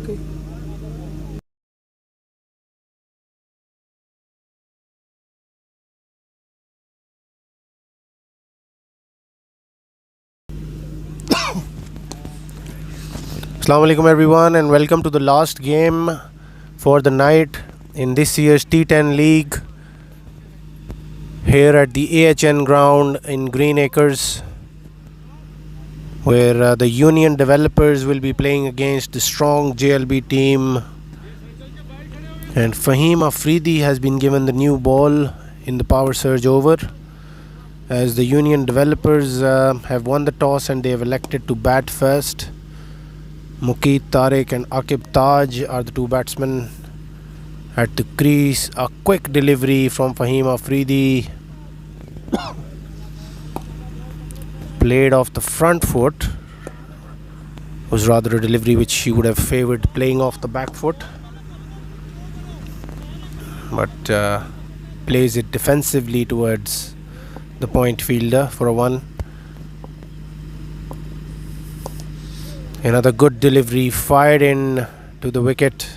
Okay. Assalamu alaikum everyone, and welcome to the last game for the night in this year's T10 League here at the AHN ground in Green Acres, where the Union Developers will be playing against the strong JLB team. And Fahim Afridi has been given the new ball in the power surge over, as the Union Developers have won the toss and they have elected to bat first. Mukeet Tariq and Akib Taj are the two batsmen at the crease. A quick delivery from Fahim Afridi, played off the front foot. Was rather a delivery which he would have favoured playing off the back foot, but plays it defensively towards the point fielder for a one. Another good delivery fired in to the wicket.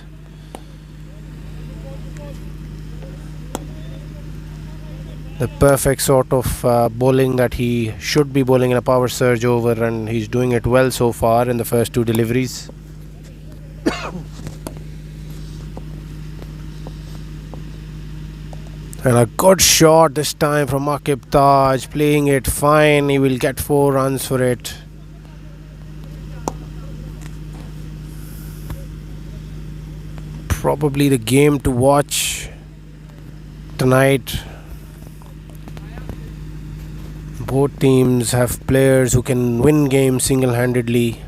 The perfect sort of bowling that he should be bowling in a power surge over, and he's doing it well so far in the first two deliveries. And a good shot this time from Akib Taj, playing it fine. He will get 4 runs for it. Probably the game to watch tonight. Both teams have players who can win games single-handedly.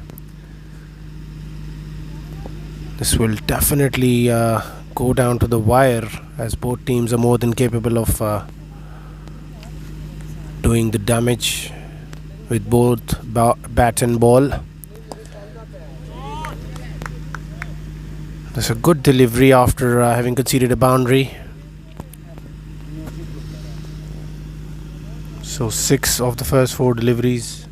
This will definitely go down to the wire, as both teams are more than capable of doing the damage with both bat and ball. That's a good delivery after having conceded a boundary. So 6 of the first 4 deliveries.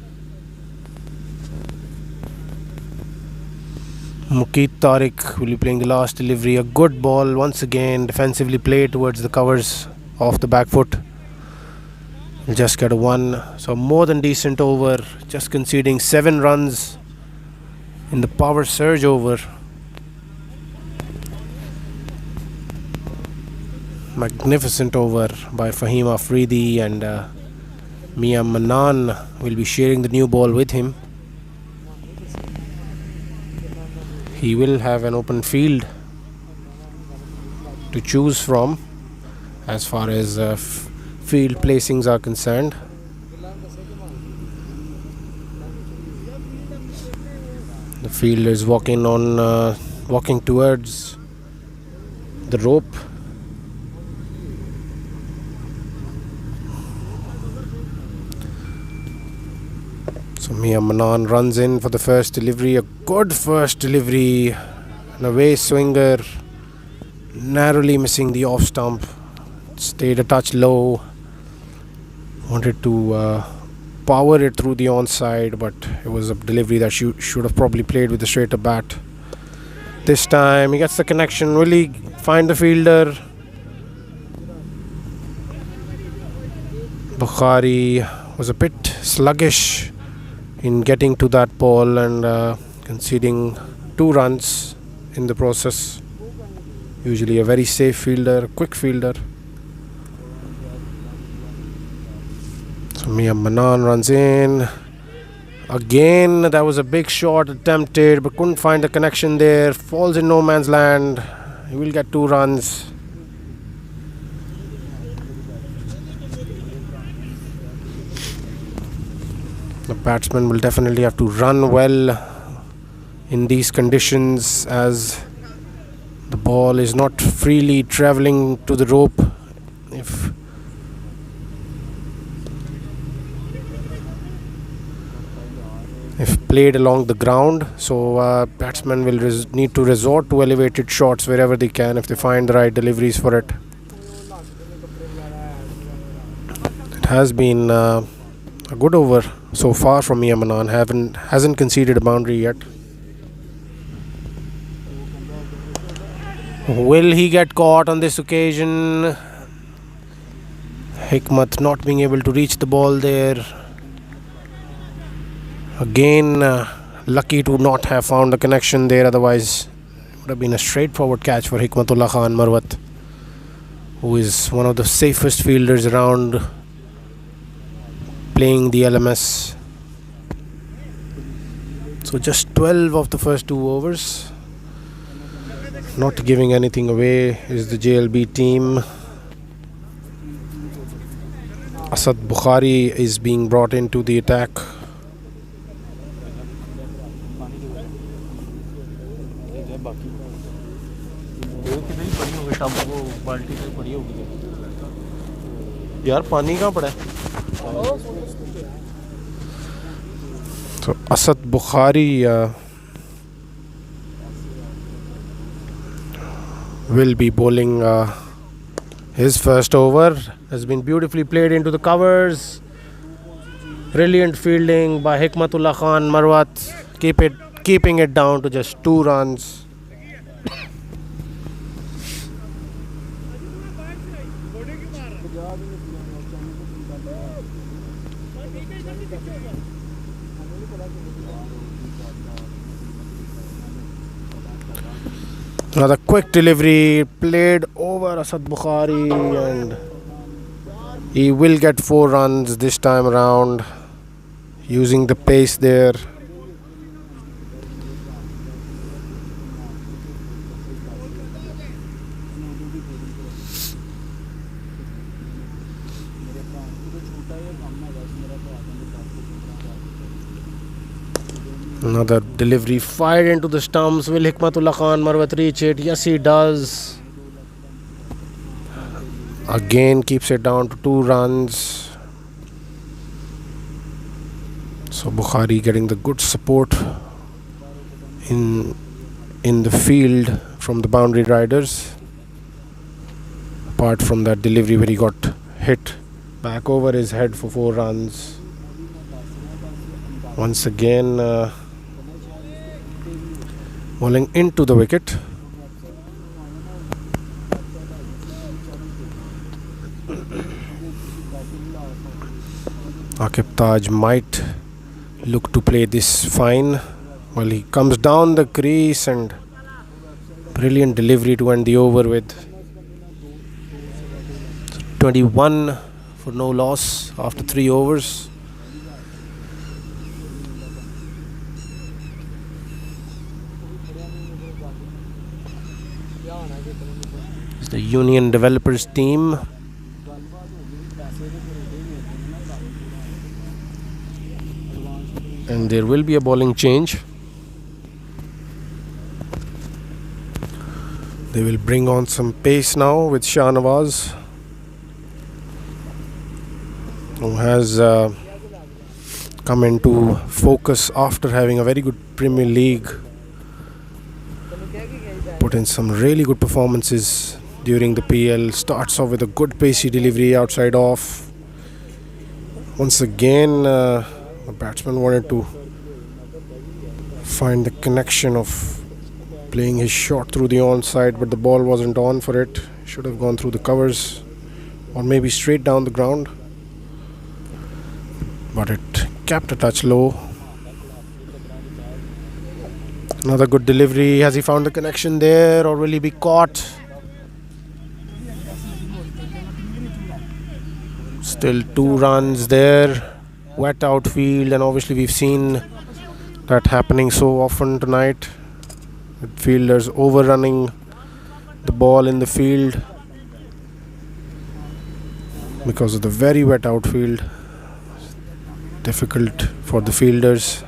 Mukeet Tariq will be playing the last delivery. A good ball once again, defensively played towards the covers off the back foot. He'll just get a 1. So more than decent over, just conceding 7 runs in the power surge over. Magnificent over by Fahim Afridi, and Mia Manan will be sharing the new ball with him. He will have an open field to choose from as far as field placings are concerned. The fielder is walking towards the rope. So Mia Manan runs in for the first delivery. A good first delivery. An away swinger. Narrowly missing the off stump. Stayed a touch low. Wanted to power it through the onside, but it was a delivery that should have probably played with a straighter bat. This time he gets the connection. Will he find the fielder? Bukhari was a bit sluggish in getting to that ball and conceding 2 runs in the process. Usually a very safe fielder, quick fielder. So Mia Manan runs in. Again, that was a big shot attempted, but couldn't find the connection there. Falls in no man's land. He will get 2 runs. The batsman will definitely have to run well in these conditions, as the ball is not freely travelling to the rope. If played along the ground, so batsmen will need to resort to elevated shots wherever they can if they find the right deliveries for it. It has been a good over so far from Mia Manan. Hasn't conceded a boundary yet. Will he get caught on this occasion? Hikmat not being able to reach the ball there. Again, lucky to not have found the connection there, otherwise it would have been a straightforward catch for Hikmatullah Khan Marwat, who is one of the safest fielders around playing the LMS. So just 12 of the first 2 overs. Not giving anything away is the JLB team. Asad Bukhari is being brought into the attack. यार पानी कहाँ पड़ा है? So Asad Bukhari will be bowling his first over. Has been beautifully played into the covers. Brilliant fielding by Hikmatullah Khan Marwat, keeping it down to just 2 runs. Another quick delivery played over Asad Bukhari, and he will get 4 runs this time around using the pace there. Another delivery fired into the stumps. Will Hikmatullah Khan Marwat reach it? Yes, he does. Again keeps it down to 2 runs. So Bukhari getting the good support in the field from the boundary riders. Apart from that delivery where he got hit back over his head for 4 runs. Once again bowling into the wicket. Aqib Taj might look to play this fine. Well, he comes down the crease and brilliant delivery to end the over with. 21 for no loss after 3 overs. It's the Union Developers team. And there will be a bowling change. They will bring on some pace now with Shah Nawaz, who has come into focus after having a very good Premier League. Put in some really good performances during the PL. Starts off with a good pacey delivery outside off. Once again, the batsman wanted to find the connection of playing his shot through the onside, but the ball wasn't on for it. Should have gone through the covers or maybe straight down the ground, but it kept a touch low. Another good delivery. Has he found the connection there, or will he be caught? Still 2 runs there. Wet outfield, and obviously we've seen that happening so often tonight, with fielders overrunning the ball in the field because of the very wet outfield. Difficult for the fielders.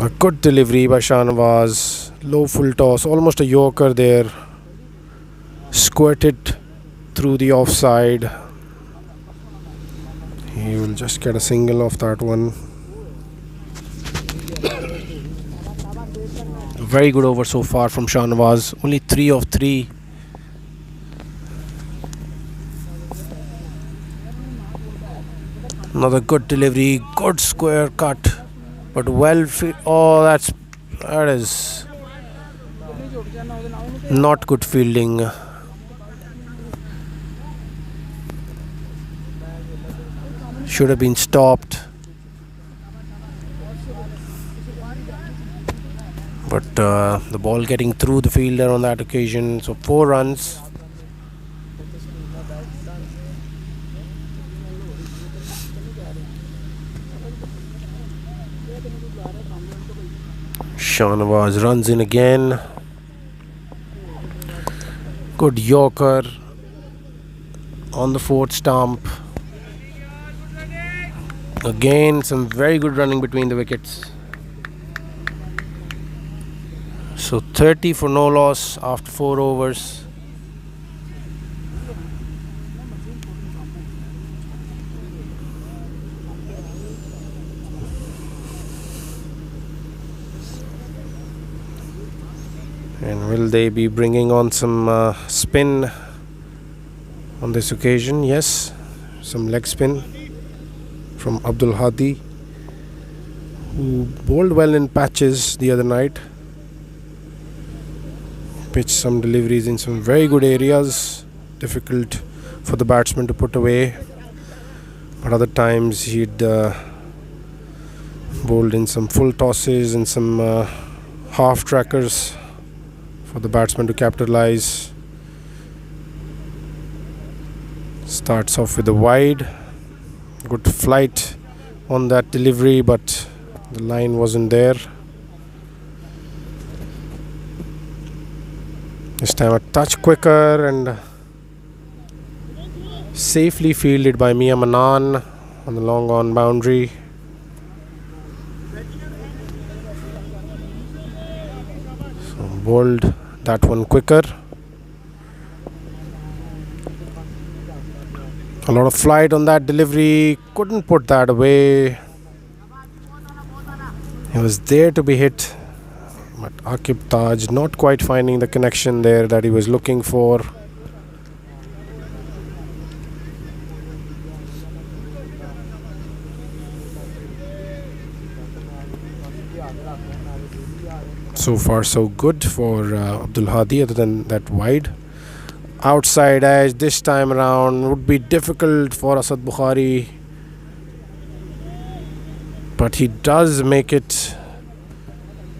A good delivery by Shah Nawaz. Low full toss, almost a yorker there. Squirted through the offside. He will just get a single off that one. Very good over so far from Shah Nawaz. Only 3 of 3. Another good delivery, good square cut, but well. Oh, that is Not good fielding. Should have been stopped. But the ball getting through the fielder on that occasion. So 4 runs. Shahnawaz runs in again. Good Yorker on the 4th stump. Again, some very good running between the wickets. So 30 for no loss after 4 overs. And will they be bringing on some spin on this occasion? Yes, some leg spin from Abdul Hadi, who bowled well in patches the other night. Pitched some deliveries in some very good areas, difficult for the batsman to put away. But other times he'd bowled in some full tosses and some half trackers for the batsman to capitalize. Starts off with a wide. Good flight on that delivery, but the line wasn't there. This time a touch quicker and safely fielded by Mia Manan on the long on boundary. So bowled that one quicker. A lot of flight on that delivery. Couldn't put that away. It was there to be hit. But Aqib Taj not quite finding the connection there that he was looking for. So far so good for Abdul Hadi, other than that wide. Outside edge this time around would be difficult for Asad Bukhari, but he does make it.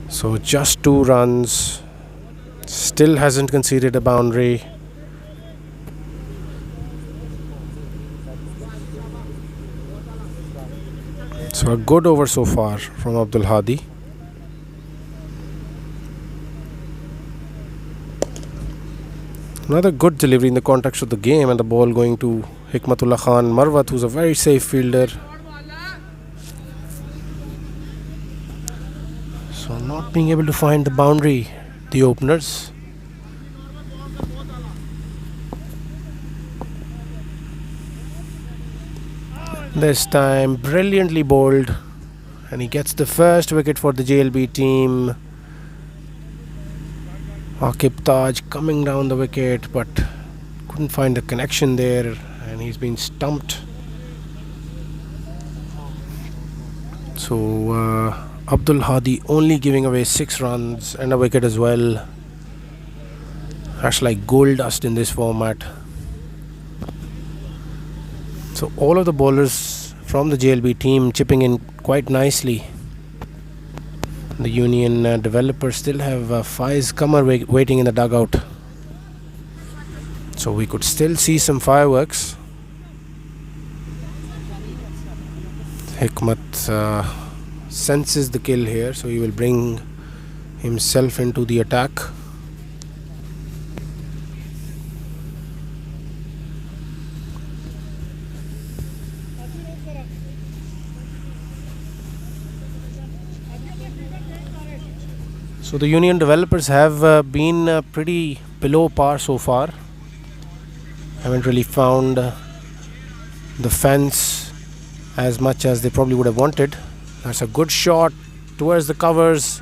So just 2 runs. Still hasn't conceded a boundary. So a good over so far from Abdul Hadi. Another good delivery in the context of the game, and the ball going to Hikmatullah Khan Marwat, who's a very safe fielder. So not being able to find the boundary, the openers. This time brilliantly bowled, and he gets the first wicket for the JLB team. Aqib Taj coming down the wicket, but couldn't find the connection there, and he's been stumped. So Abdul Hadi only giving away 6 runs and a wicket as well. That's like gold dust in this format. So all of the bowlers from the JLB team chipping in quite nicely. The Union developers still have Faiz Qamar waiting in the dugout. So we could still see some fireworks. Hikmat senses the kill here, so he will bring himself into the attack. So the Union developers have been pretty below par so far. Haven't really found the fence as much as they probably would have wanted. That's a good shot towards the covers.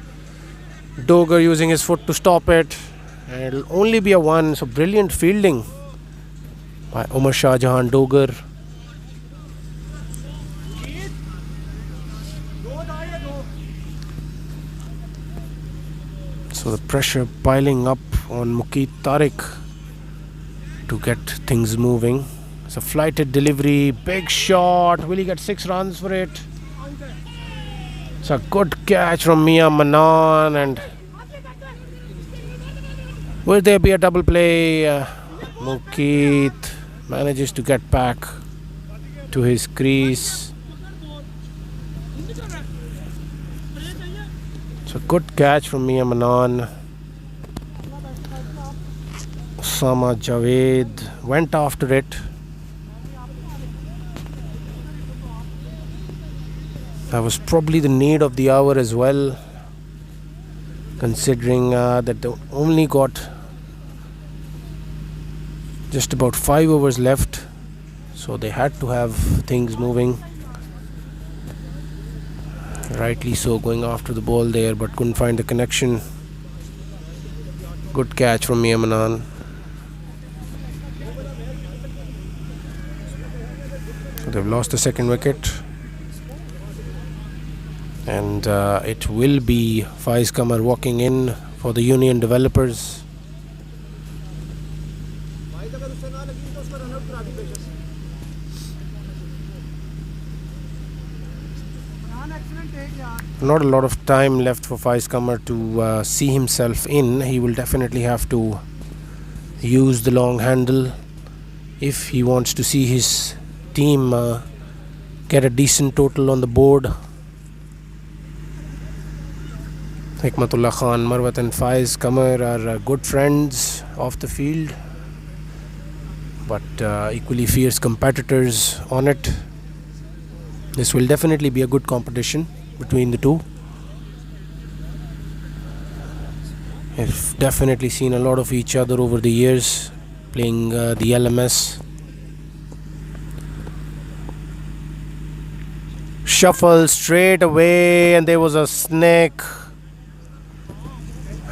Doger using his foot to stop it. And it'll only be a 1. So brilliant fielding by Umar Shah Jahan Doger. So the pressure piling up on Mukeet Tariq to get things moving. It's a flighted delivery, big shot. Will he get 6 runs for it? It's a good catch from Mia Manan, and will there be a double play? Mukeet manages to get back to his crease. It's a good catch from Mia Manan. Osama Javed went after it. That was probably the need of the hour as well, considering that they only got just about 5 overs left, so they had to have things moving. Rightly so, going after the ball there, but couldn't find the connection. Good catch from Mia Manan. They've lost the second wicket, and it will be Faiz Qamar walking in for the Union Developers. Not a lot of time left for Faiz Qamar to see himself in. He will definitely have to use the long handle if he wants to see his team get a decent total on the board. Hikmatullah Khan, Marwat and Faiz Qamar are good friends off the field, but equally fierce competitors on it. This will definitely be a good competition between the two. I've definitely seen a lot of each other over the years playing the LMS. Shuffle straight away, and there was a snake,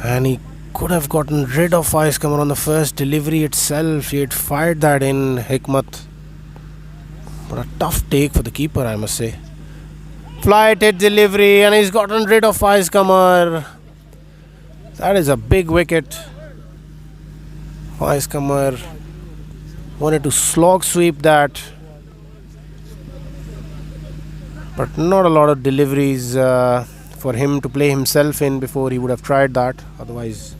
and he could have gotten rid of Faiz Qamar on the first delivery itself. He had fired that in, Hikmat. But a tough take for the keeper, I must say. Flighted delivery, and he's gotten rid of Faiz Qamar. That is a big wicket. Faiz Qamar wanted to slog sweep that, but not a lot of deliveries for him to play himself in before he would have tried that. Otherwise,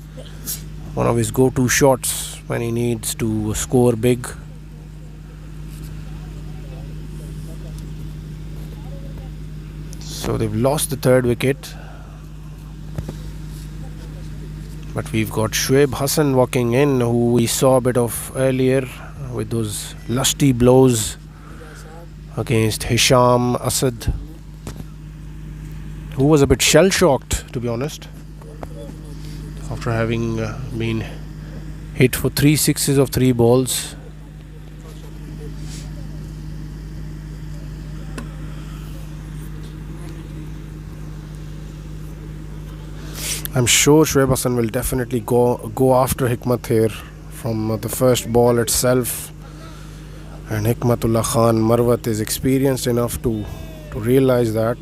one of his go-to shots when he needs to score big. So they've lost the third wicket, but we've got Shoaib Hassan walking in, who we saw a bit of earlier with those lusty blows against Hisham Asad, who was a bit shell-shocked, to be honest, after having been hit for 3 sixes of 3 balls. I'm sure Shoaib Hassan will definitely go after Hikmat here from the first ball itself, and Hikmatullah Khan Marwat is experienced enough to realize that.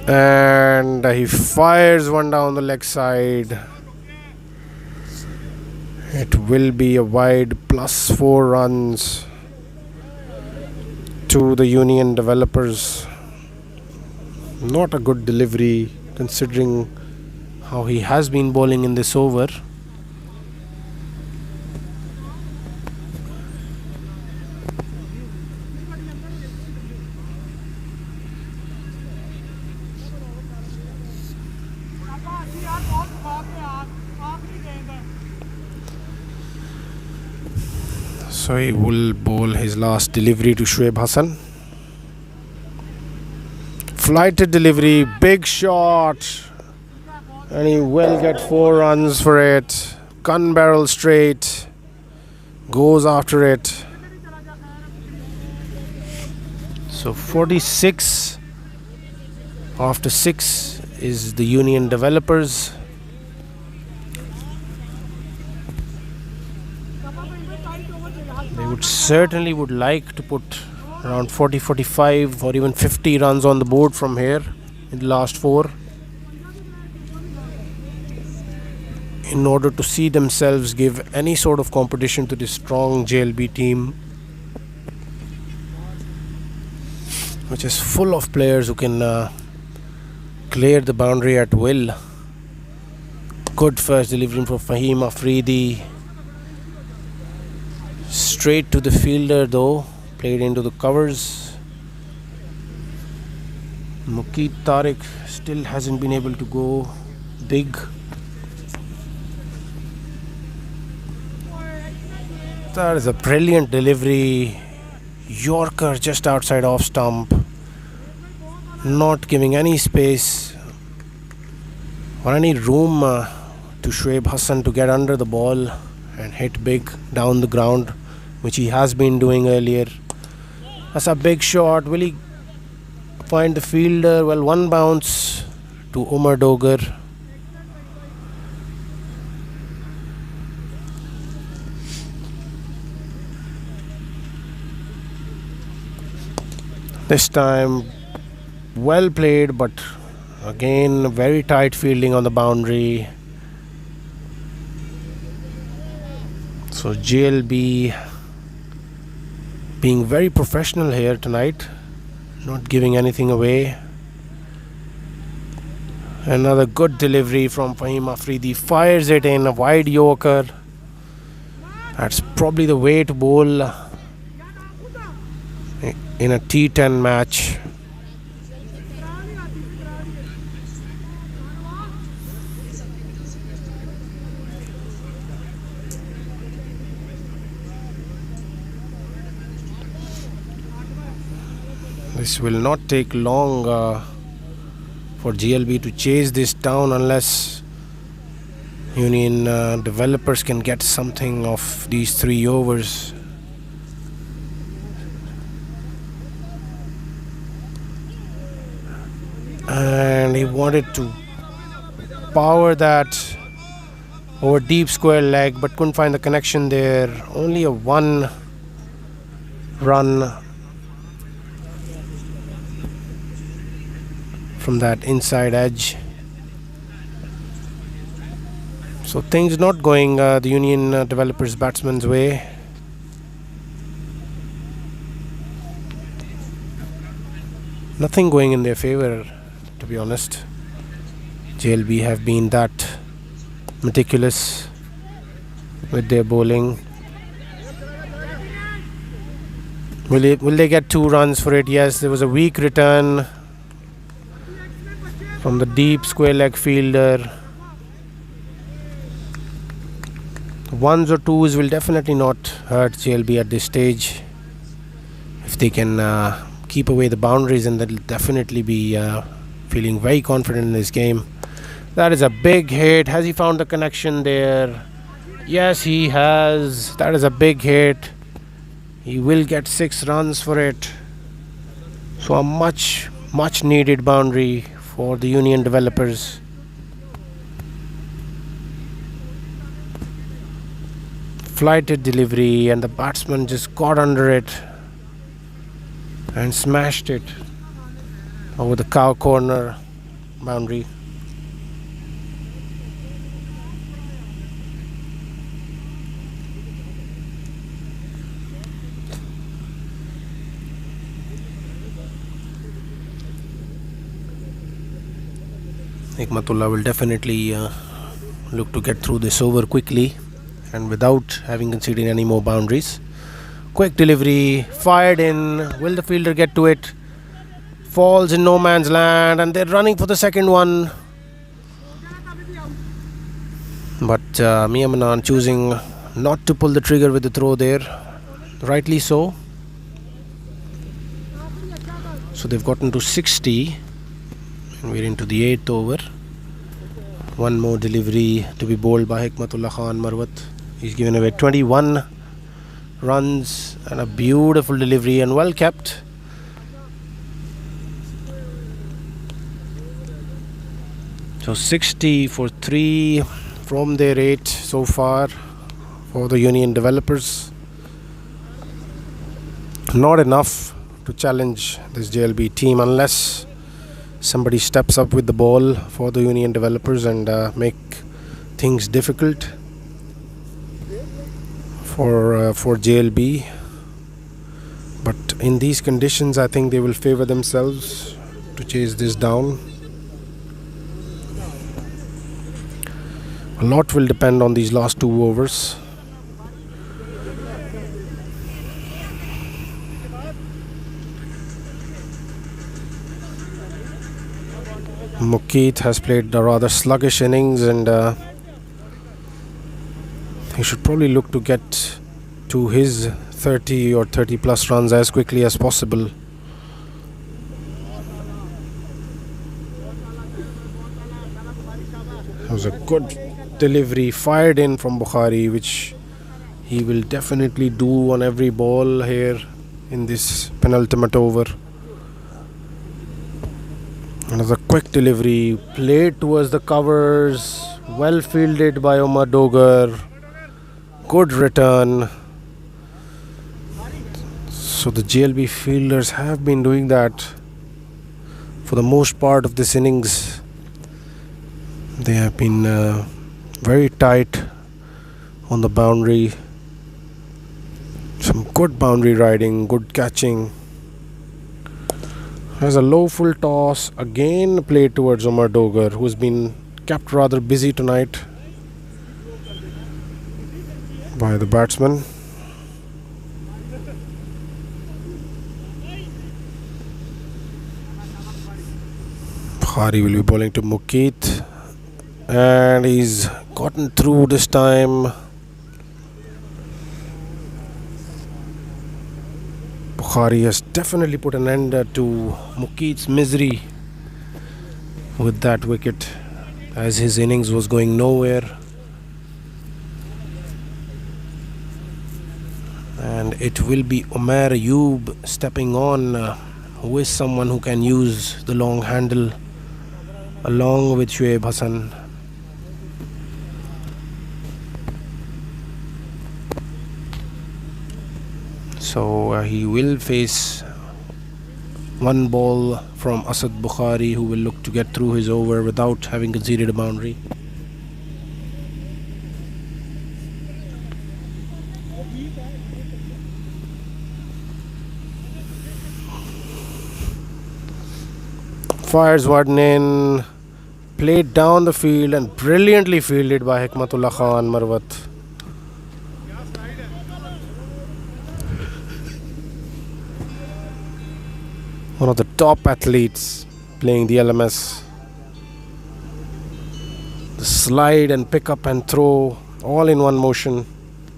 And he fires one down the leg side. It will be a wide, +4 runs to the Union Developers. Not a good delivery considering how he has been bowling in this over. So he will bowl his last delivery to Shoaib Hassan. Flighted delivery, big shot, and he will get 4 runs for it. Gun barrel straight, goes after it. So 46 after 6 is the Union Developers. They would certainly like to put around 40, 45 or even 50 runs on the board from here in the last 4, in order to see themselves give any sort of competition to this strong JLB team, which is full of players who can clear the boundary at will. Good first delivery from Fahim Afridi. Straight to the fielder though, played into the covers. Mukeet Tariq still hasn't been able to go big. That is a brilliant delivery. Yorker just outside off stump, not giving any space or any room to Shoaib Hassan to get under the ball and hit big down the ground, which he has been doing earlier. That's a big shot. Will he find the fielder? Well, one bounce to Umar Dogar. This time well played, but again very tight fielding on the boundary. So JLB being very professional here tonight, not giving anything away. Another good delivery from Fahim Afridi, fires it in, a wide Yorker. That's probably the way to bowl in a T10 match. This will not take long for JLB to chase this down, unless Union developers can get something of these 3 overs. And he wanted to power that over deep square leg, but couldn't find the connection there. Only a 1 run from that inside edge. So things not going the Union developers batsman's way. Nothing going in their favor, to be honest. JLB have been that meticulous with their bowling. Will they get 2 runs for it? Yes, there was a weak return from the deep square leg fielder. 1s or 2s will definitely not hurt JLB at this stage. If they can keep away the boundaries, and they'll definitely be feeling very confident in this game. That is a big hit. Has he found the connection there? Yes, he has. That is a big hit. He will get 6 runs for it. So a much needed boundary for the Union developers. Flighted delivery, and the batsman just got under it and smashed it over the cow corner boundary. Hikmatullah will definitely look to get through this over quickly and without having conceded any more boundaries. Quick delivery, fired in. Will the fielder get to it? Falls in no man's land, and they're running for the second one. But Mia Manan choosing not to pull the trigger with the throw there. Rightly so. So they've gotten to 60. And we're into the 8th over. One more delivery to be bowled by Hikmatullah Khan Marwat. He's given away 21 runs and a beautiful delivery, and well kept. So 60 for 3 from their 8 so far for the Union developers. Not enough to challenge this JLB team unless somebody steps up with the ball for the Union Developers and make things difficult for JLB. But in these conditions, I think they will favor themselves to chase this down. A lot will depend on these last 2 overs. Mukeet has played a rather sluggish innings, and he should probably look to get to his 30 or 30 plus runs as quickly as possible. It was a good delivery fired in from Bukhari, which he will definitely do on every ball here in this penultimate over. Another quick delivery played towards the covers, well fielded by Omar Dogar. Good return. So the JLB fielders have been doing that for the most part of this innings. They have been very tight on the boundary. Some good boundary riding, good catching. Has a low full toss, again played towards Omar Dogar, who's been kept rather busy tonight by the batsman. Bukhari will be bowling to Mukeet, and he's gotten through this time. Bukhari has definitely put an end to Mukeet's misery with that wicket, as his innings was going nowhere. And it will be Umair Ayub stepping on, who is someone who can use the long handle along with Shoaib Hassan. So he will face one ball from Asad Bukhari, who will look to get through his over without having conceded a boundary. Fires one in, played down the field and brilliantly fielded by Hikmatullah Khan Marwat. One of the top athletes playing the LMS. The slide and pick up and throw all in one motion.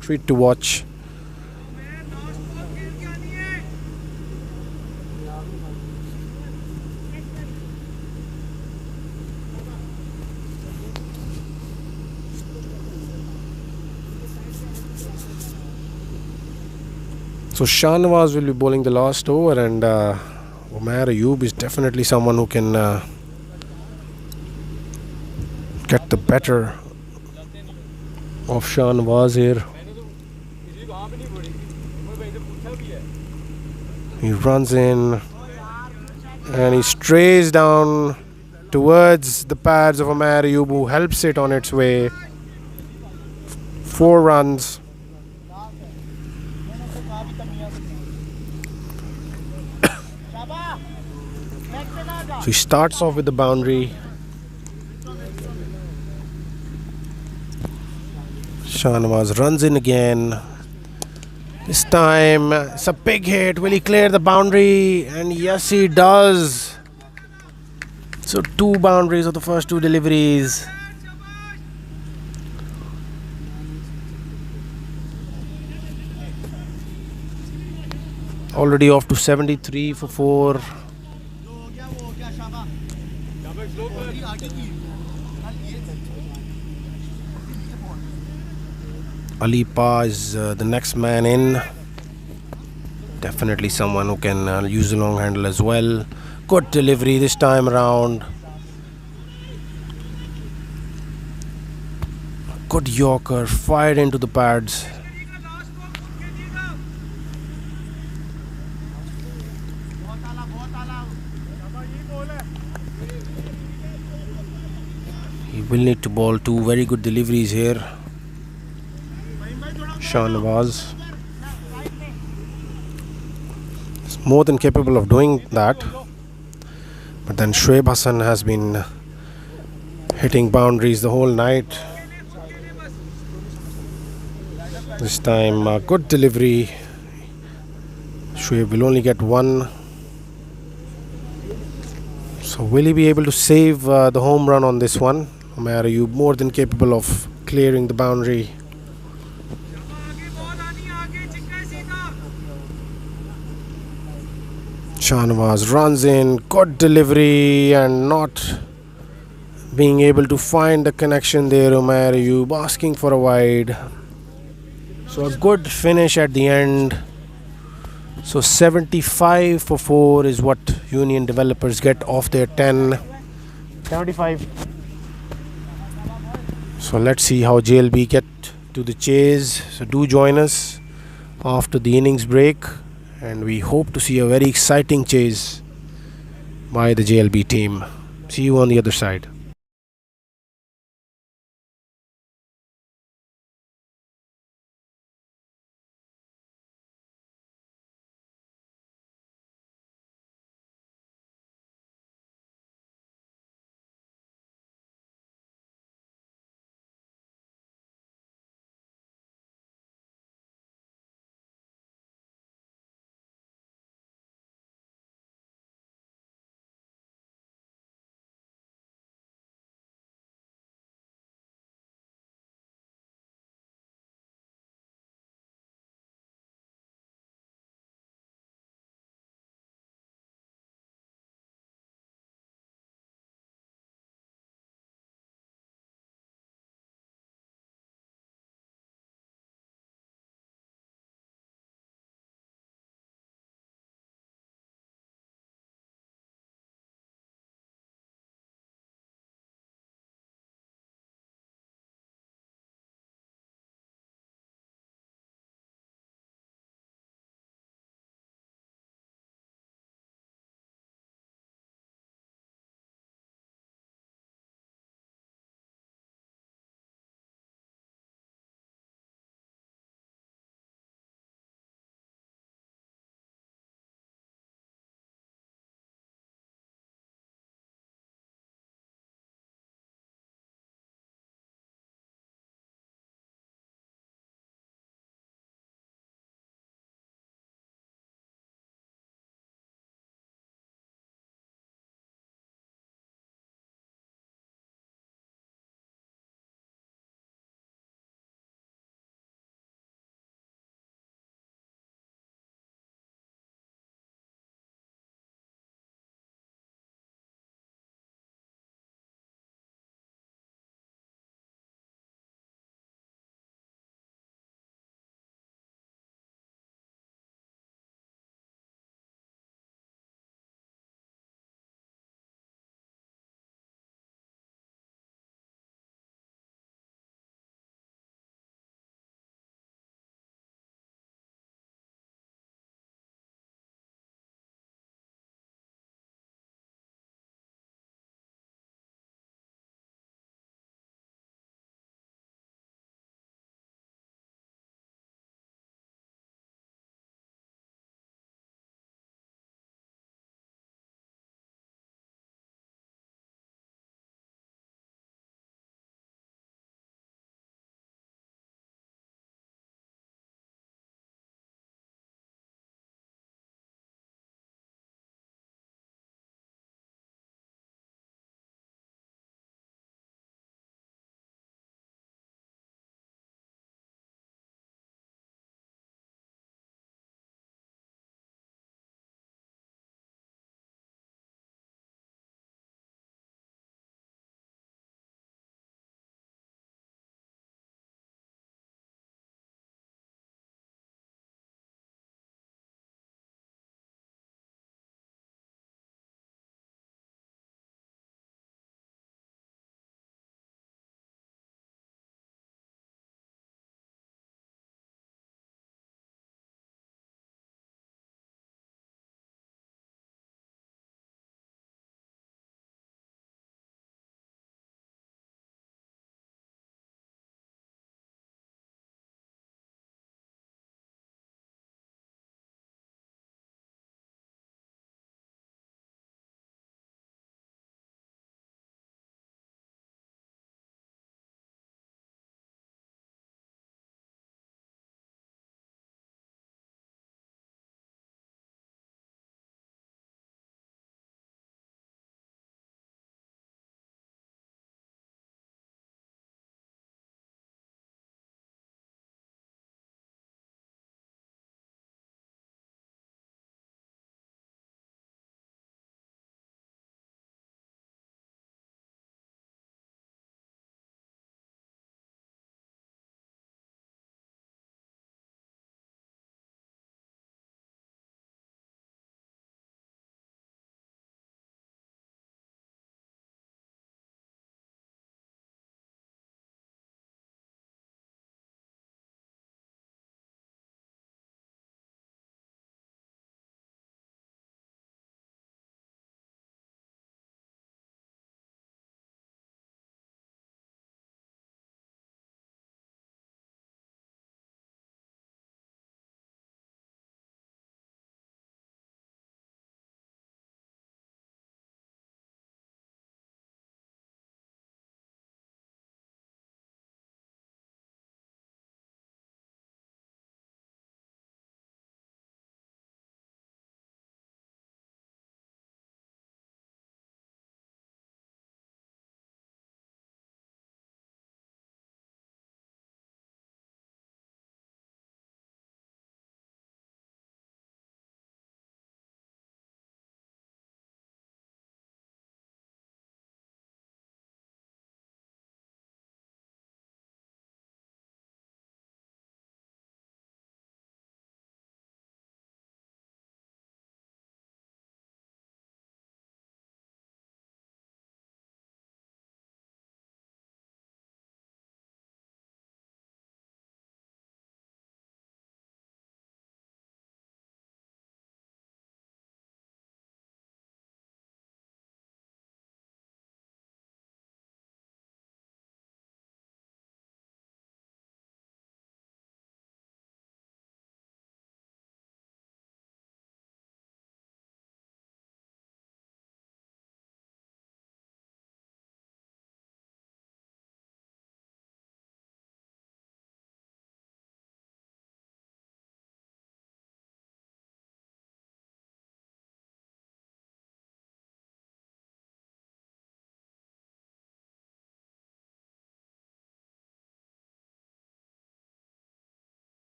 Treat to watch. So Shahnawaz will be bowling the last over, and Umair Ayub is definitely someone who can get the better of Shahnawaz here. He runs in and he strays down towards the pads of Umair Ayub, who helps it on its way. 4 runs. So he starts off with the boundary. Shahnawaz runs in again. This time it's a big hit. Will he clear the boundary? And yes, he does. So 2 boundaries of the first 2 deliveries. Already off to 73 for 4. Ali Pa is the next man in. Definitely someone who can use the long handle as well. Good delivery this time around. Good Yorker fired into the pads. He will need to bowl two very good deliveries here. Shahnawaz is more than capable of doing that. But then Shoaib Hassan has been hitting boundaries the whole night. This time, a good delivery. Shoaib will only get one. So, will he be able to save the home run on this one? Umair Ayub more than capable of clearing the boundary. Shahnawaz runs in, good delivery, and not being able to find the connection there. Umair Ayub asking for a wide. So a good finish at the end. So 75 for 4 is what Union Developers get off their 10. 75. So let's see how JLB get to the chase. So do join us after the innings break, and we hope to see a very exciting chase by the JLB team. See you on the other side.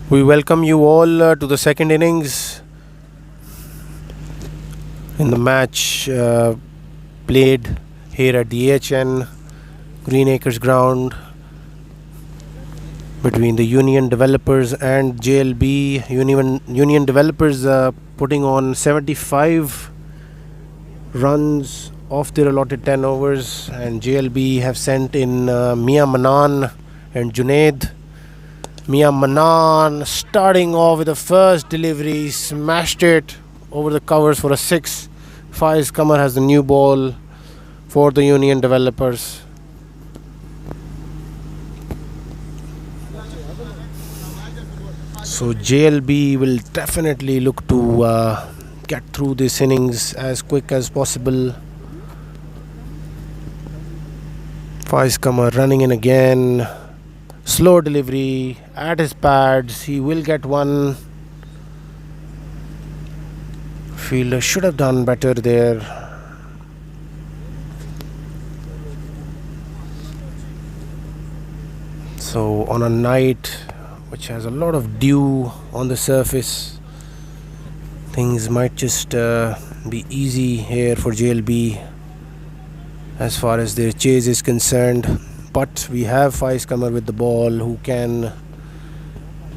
We welcome you all to the second innings in the match played here at the HN Green Acres ground between the Union Developers and JLB. Union Developers putting on 75 runs off their allotted 10 overs, and JLB have sent in Mia Manan and Junaid. Mia Manan starting off with the first delivery, smashed it over the covers for a 6. Faiz Qamar has the new ball for the Union Developers. So JLB will definitely look to get through this innings as quick as possible. Faiz Qamar running in again. Slow delivery at his pads. He will get one. Fielder should have done better there. So on a night which has a lot of dew on the surface, things might just be easy here for JLB as far as their chase is concerned. But we have Faiz Qamar with the ball, who can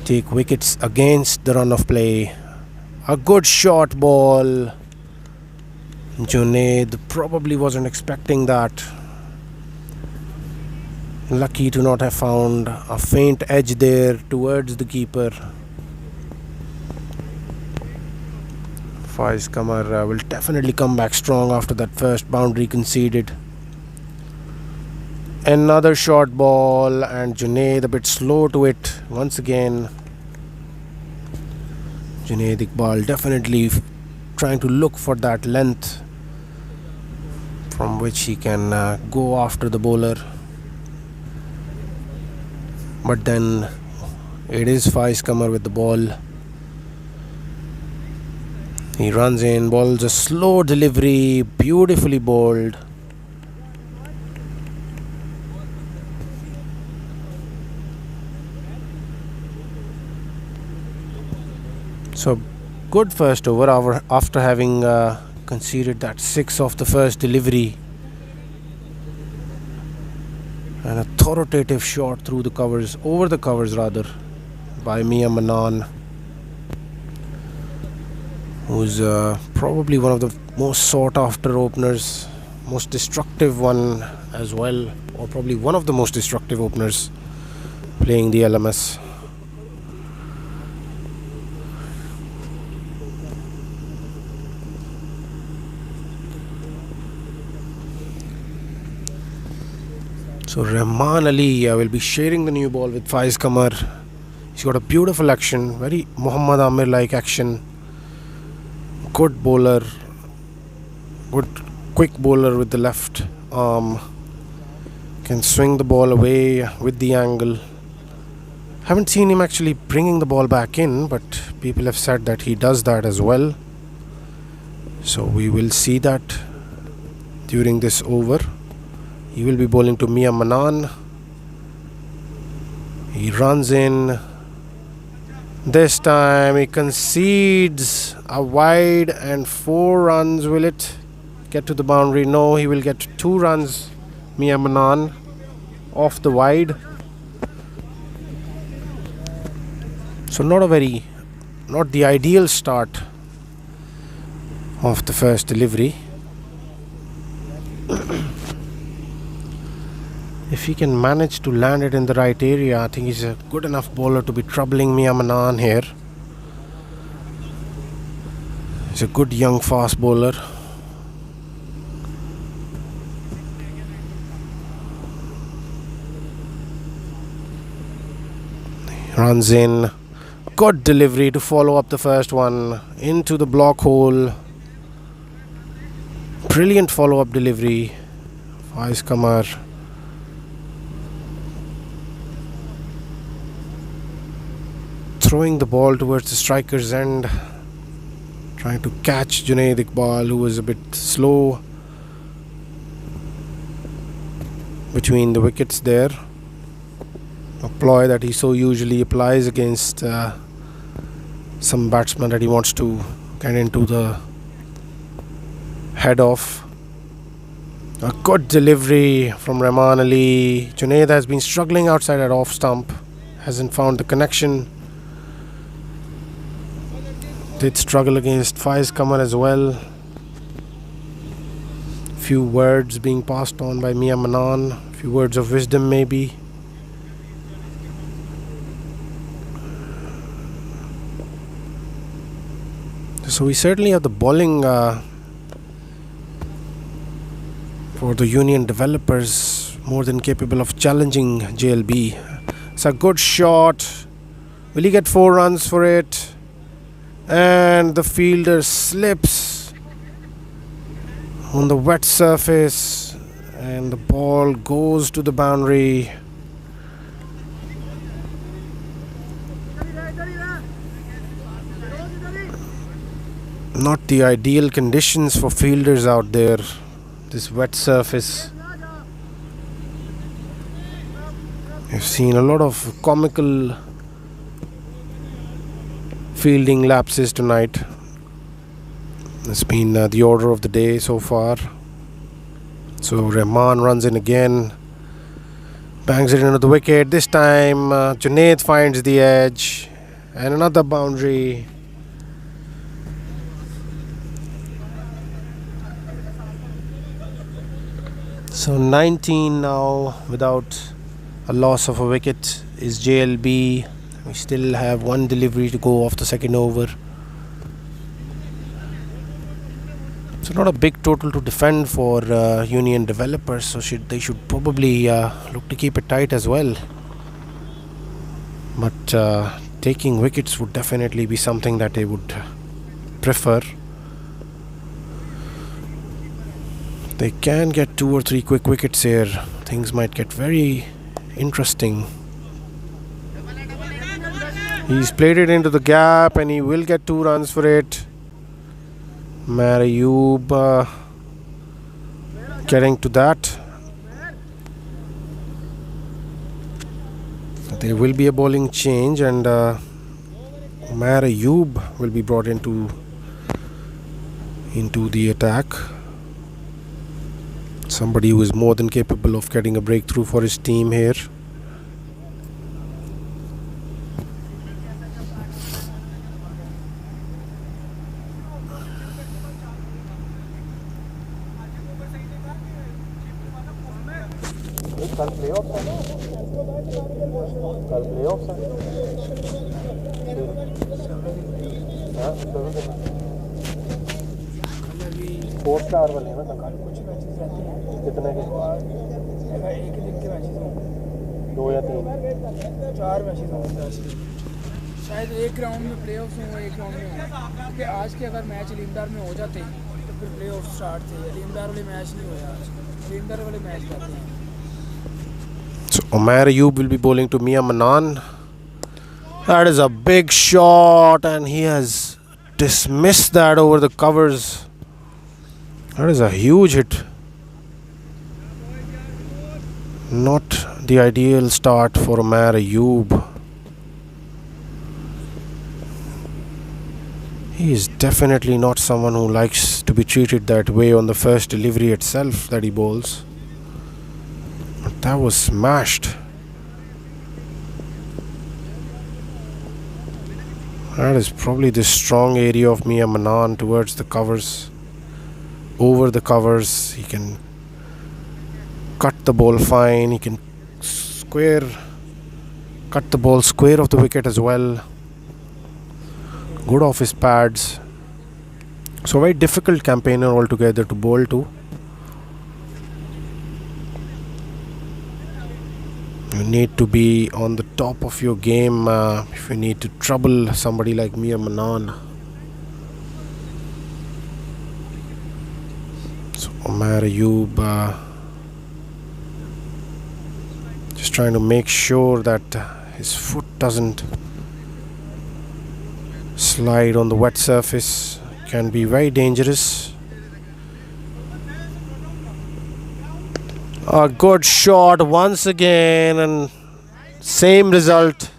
take wickets against the run of play. A good short ball. Junaid probably wasn't expecting that. Lucky to not have found a faint edge there towards the keeper. Faiz Qamar will definitely come back strong after that first boundary conceded. Another short ball, and Junaid a bit slow to it once again. Junaid Iqbal definitely trying to look for that length from which he can go after the bowler. But then it is Faiz Qamar with the ball. He runs in, bowls a slow delivery, beautifully bowled. So good first over after having conceded that 6 off the first delivery, and authoritative shot through the covers, over the covers rather, by Mia Manan, who's probably one of the most sought after openers, most destructive one as well, or probably one of the most destructive openers playing the LMS. So Rahman Ali will be sharing the new ball with Faiz Qamar. He's got a beautiful action, very Muhammad Amir like action. Good bowler, good quick bowler with the left arm. Can swing the ball away with the angle. Haven't seen him actually bringing the ball back in, but people have said that he does that as well. So we will see that during this over. He will be bowling to Mia Manan. He runs in. This time he concedes a wide, and 4 runs. Will it get to the boundary? No, he will get 2 runs. Mia Manan off the wide. So not the ideal start of the first delivery. If he can manage to land it in the right area, I think he's a good enough bowler to be troubling Mia Manan here. He's a good young fast bowler. Runs in. Good delivery to follow up the first one into the block hole. Brilliant follow-up delivery. Faiz Qamar. Throwing the ball towards the striker's end, trying to catch Junaid Iqbal, who was a bit slow between the wickets there. A ploy that he so usually applies against some batsman that he wants to get into the head of. A good delivery from Rahman Ali. Junaid has been struggling outside at off stump, hasn't found the connection. Did struggle against Faiz Kamar as well. Few words being passed on by Mia Manan, few words of wisdom maybe. So we certainly have the bowling for the Union developers more than capable of challenging JLB. It's a good shot. Will he get 4 runs for it? And the fielder slips on the wet surface and the ball goes to the boundary. Not the ideal conditions for fielders out there, this wet surface. I've seen a lot of comical fielding lapses tonight. It's been the order of the day so far. So Rahman runs in again, bangs it into the wicket. This time Junaid finds the edge and another boundary. So 19 now without a loss of a wicket is JLB. We still have 1 delivery to go off the second over. So not a big total to defend for Union developers, so they should probably look to keep it tight as well. But taking wickets would definitely be something that they would prefer. They can get 2 or 3 quick wickets here. Things might get very interesting. He's played it into the gap and he will get 2 runs for it. Ayub getting to that. There will be a bowling change and Ayub will be brought into the attack. Somebody who is more than capable of getting a breakthrough for his team here. कितने के एक दिन के matches होंगे 2 या 3 4 matches होंगे शायद एक राउंड में प्लेऑफ्स होंगे एक राउंड में क्योंकि आज के अगर मैच लीमदार में हो जाते तो फिर प्लेऑफ स्टार्ट थे लीमदार वाले मैच नहीं हुए आज लीमदार वाले मैच जाते हैं. So Omar Ayub will be bowling to Mia Manan. That is a big shot and he has dismissed that over the covers. That is a huge hit. Not the ideal start for Omar Ayub. He is definitely not someone who likes to be treated that way on the first delivery itself that he bowls. But that was smashed. That is probably the strong area of Mia Manan towards the covers. Over the covers, he can cut the ball fine. He can cut the ball square of the wicket as well. Good off his pads. So very difficult campaigner altogether to bowl to. You need to be on the top of your game if you need to trouble somebody like Mia Manan. So Omar Ayub just trying to make sure that his foot doesn't slide on the wet surface. Can be very dangerous. A good shot once again, and Same result.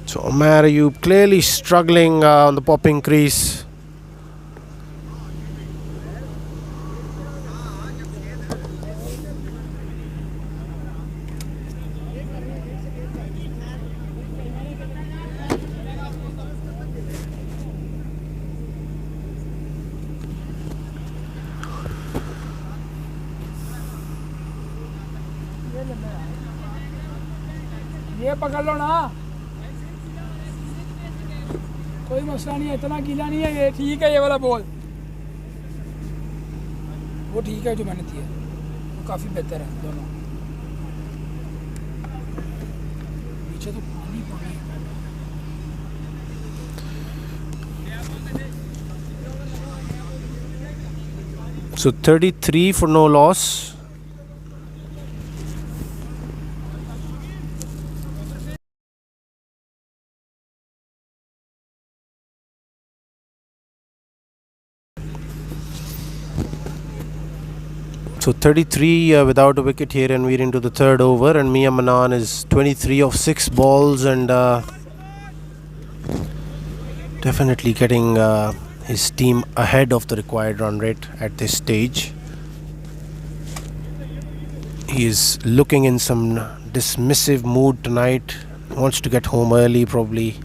So Omer Ayub clearly struggling on the popping crease. ये पकड़ लो ना, कोई मसला नहीं है, इतना गीला नहीं है ये, ठीक है ये वाला बॉल, वो ठीक है जो मैंने दिया, वो काफ़ी बेहतर है दोनों। पीछे तो पानी पानी। So 33 for no loss. So 33 without a wicket here, and we're into the third over, and Mia Manan is 23 of 6 balls, and definitely getting his team ahead of the required run rate at this stage. He is looking in some dismissive mood tonight, wants to get home early probably.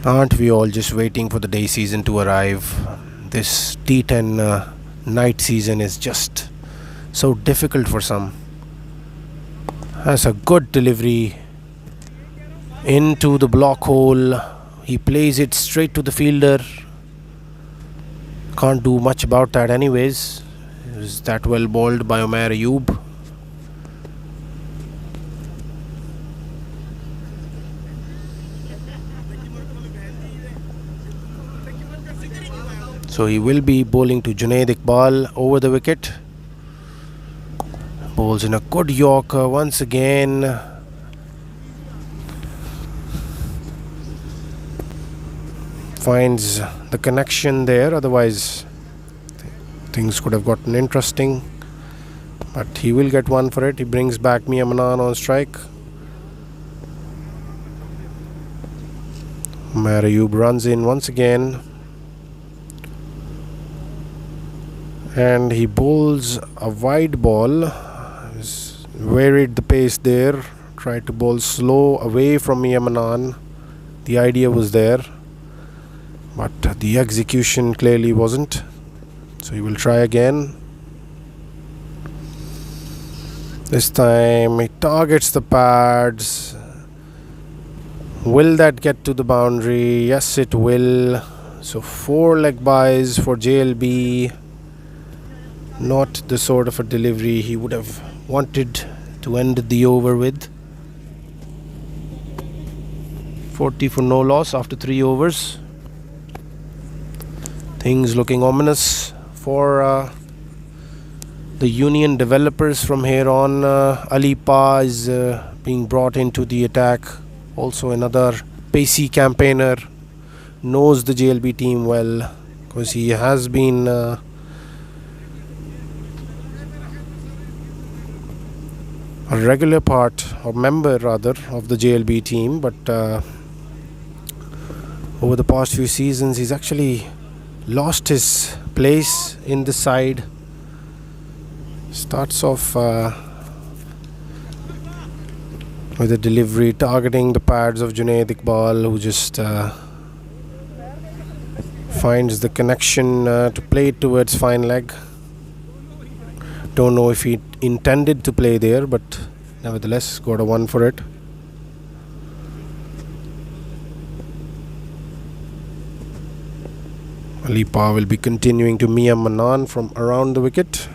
Aren't we all just waiting for the day season to arrive? This T10 night season is just so difficult for some. That's a good delivery into the block hole. He plays it straight to the fielder. Can't do much about that anyways. It was that well bowled by Omer Ayub. So he will be bowling to Junaid Iqbal over the wicket. Bowls in a good Yorker once again. Finds the connection there, otherwise things could have gotten interesting. But he will get one for it. He brings back Mia Manan on strike. Omer Ayub runs in once again. And he bowls a wide ball. He's varied the pace there. Tried to bowl slow away from Mia Manan. The idea was there, but the execution clearly wasn't. So he will try again. This time he targets the pads. Will that get to the boundary? Yes, it will. So 4 leg byes for JLB. Not the sort of a delivery he would have wanted to end the over with. 40 for no loss after 3 overs. Things looking ominous for the Union developers from here on. Ali Pa is being brought into the attack. Also another pacey campaigner. Knows the JLB team well because he has been a regular part, or member rather, of the JLB team, but over the past few seasons he's actually lost his place in the side. Starts off with a delivery targeting the pads of Junaid Iqbal, who just finds the connection to play towards fine leg. Don't know if he intended to play there, but nevertheless got a 1 for it. Ali Pa will be continuing to Mia Manan from around the wicket.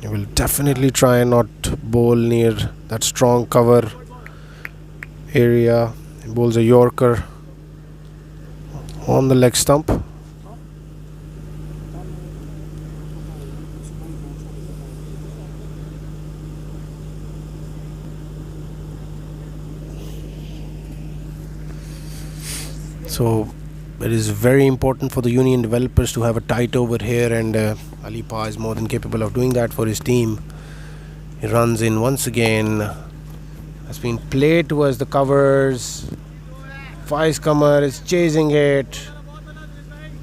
He will definitely try and not bowl near that strong cover area. He bowls a Yorker on the leg stump. So It is very important for the Union developers to have a tight over here, and Ali Pa is more than capable of doing that for his team. He runs in once again. Has been played towards the covers. Faiz Kamar is chasing it,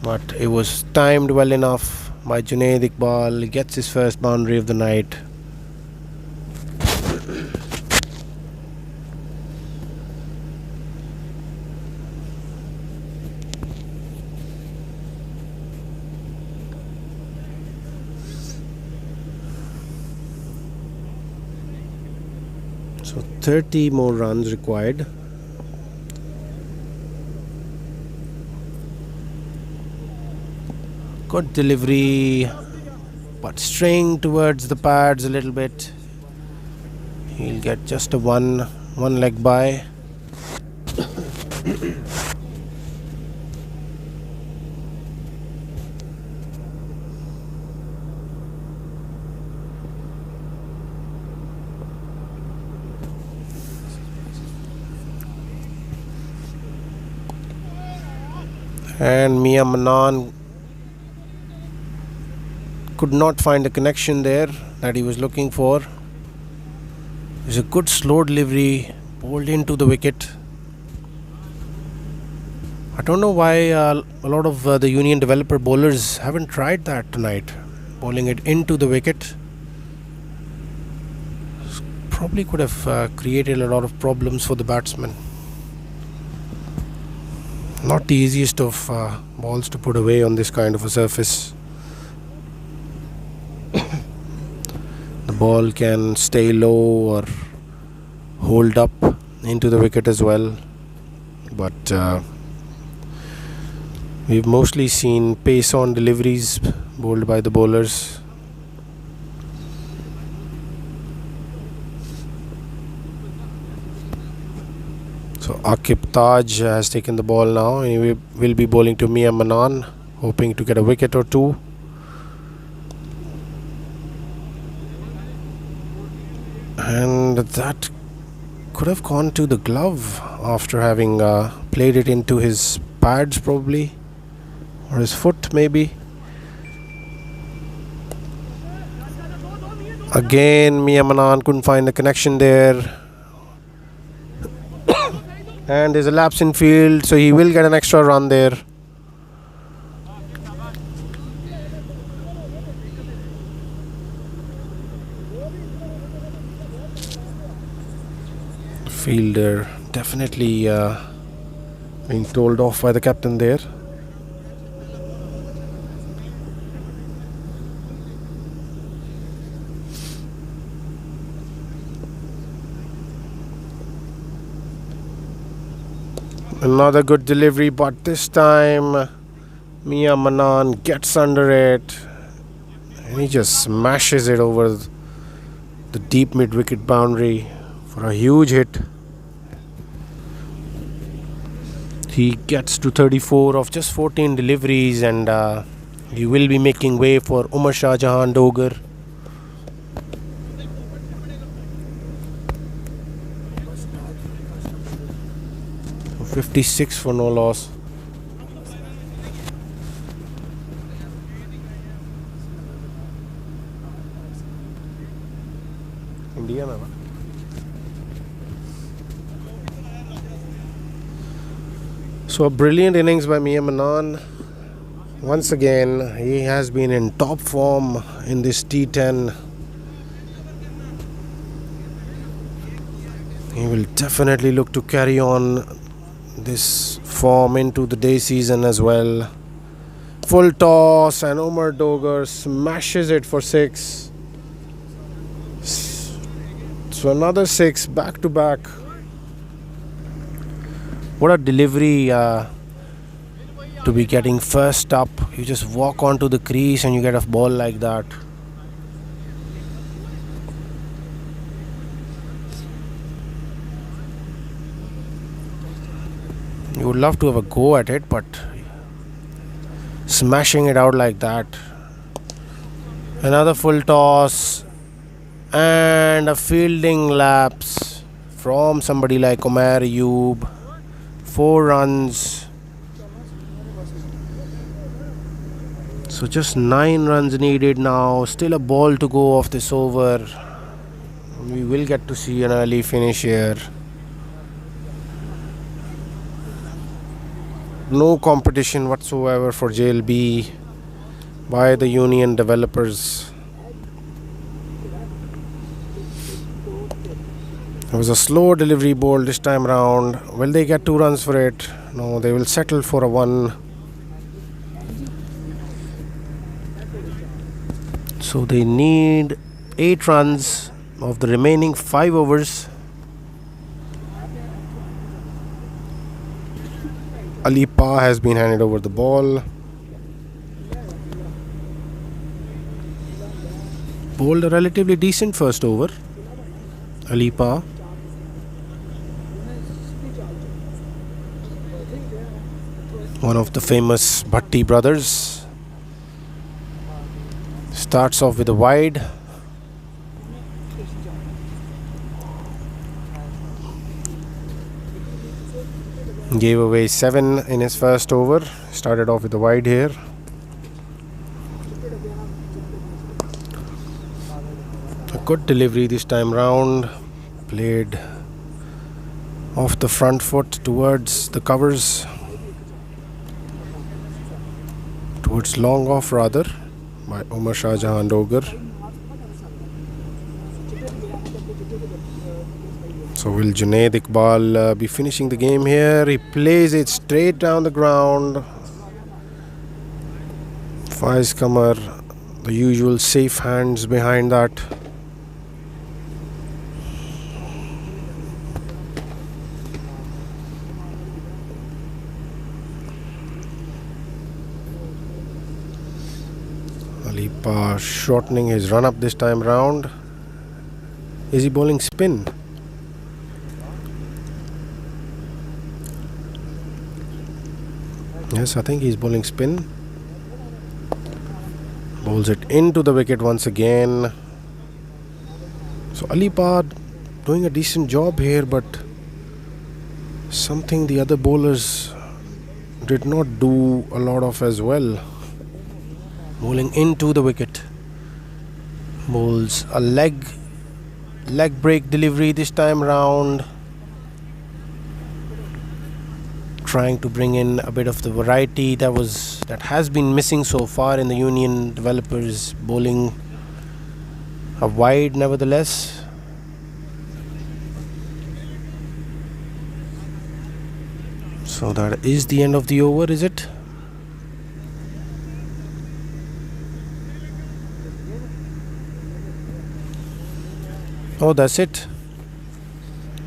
but it was timed well enough by Junaid Iqbal. He gets his first boundary of the night. So 30 more runs required. Good delivery, but straying towards the pads a little bit. He'll get just a one leg by. And Mia Manan could not find the connection there that he was looking for. It was a good slow delivery, bowled into the wicket. I don't know why a lot of the Union developer bowlers haven't tried that tonight, bowling it into the wicket. Probably could have created a lot of problems for the batsman. Not the easiest of balls to put away on this kind of a surface. The ball can stay low or hold up into the wicket as well, but we've mostly seen pace on deliveries bowled by the bowlers. So Akib Taj has taken the ball now, and he will be bowling to Mia Manan, hoping to get a wicket or two. And that could have gone to the glove after having played it into his pads probably, or his foot maybe. Again, Mia Manan couldn't find the connection there. And there's a lapse in field, so he will get an extra run there. Fielder definitely being told off by the captain there. Another good delivery, but this time Mia Manan gets under it and he just smashes it over the deep mid-wicket boundary for a huge hit. He gets to 34 of just 14 deliveries, and he will be making way for Umar Shah Jahan Dogar. So 56 for no loss. India mein. So a brilliant innings by Mia Manan. Once again, he has been in top form in this T10. He will definitely look to carry on this form into the day season as well. Full toss, and Umar Dogar smashes it for 6. So another 6 back to back. What a delivery to be getting first up. You just walk onto the crease and you get a ball like that. You would love to have a go at it, but smashing it out like that. Another full toss and a fielding lapse from somebody like Omar Ayub. 4 runs. So just 9 runs needed now. Still a ball to go off this over. We will get to see an early finish here. No competition whatsoever for JLB by the Union developers. It was a slow delivery ball this time round. Will they get 2 runs for it? No, they will settle for a 1. So they need 8 runs of the remaining 5 overs. Ali Pa has been handed over the ball. Bowled a relatively decent first over. Ali Pa. One of the famous Bhatti brothers. Starts off with a wide. Gave away 7 in his first over. Started off with a wide here. A good delivery this time round. Played off the front foot towards the covers. Towards long off rather by Umar Shah Jahan Dogar. So will Junaid Iqbal be finishing the game here? He plays it straight down the ground. Faiz Qamar, the usual safe hands behind that. Ali Pa shortening his run up this time round. Is he bowling spin? Yes, I think he's bowling spin. Bowls it into the wicket once again. So Ali Pa doing a decent job here, but something the other bowlers did not do a lot of as well. Bowling into the wicket. Bowls a leg break delivery this time round. Trying to bring in a bit of the variety that has been missing so far in the Union developers. Bowling a wide nevertheless. So that is the end of the over, is it? Oh, that's it.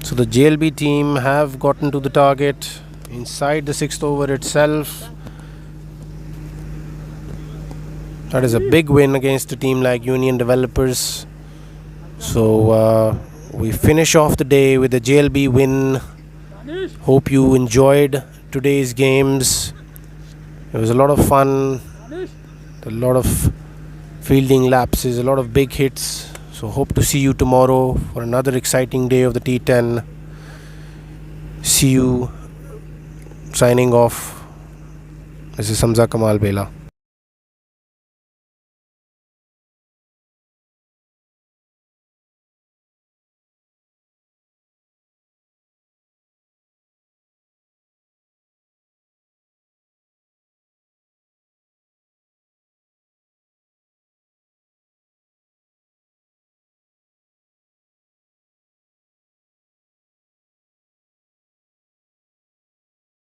So the JLB team have gotten to the target inside the 6th over itself. That is a big win against a team like Union Developers. So we finish off the day with a JLB win. Hope you enjoyed today's games. It was a lot of fun, a lot of fielding lapses, a lot of big hits. So hope to see you tomorrow for another exciting day of the T10. See you. Signing off. This is Hamza Kamal Bela.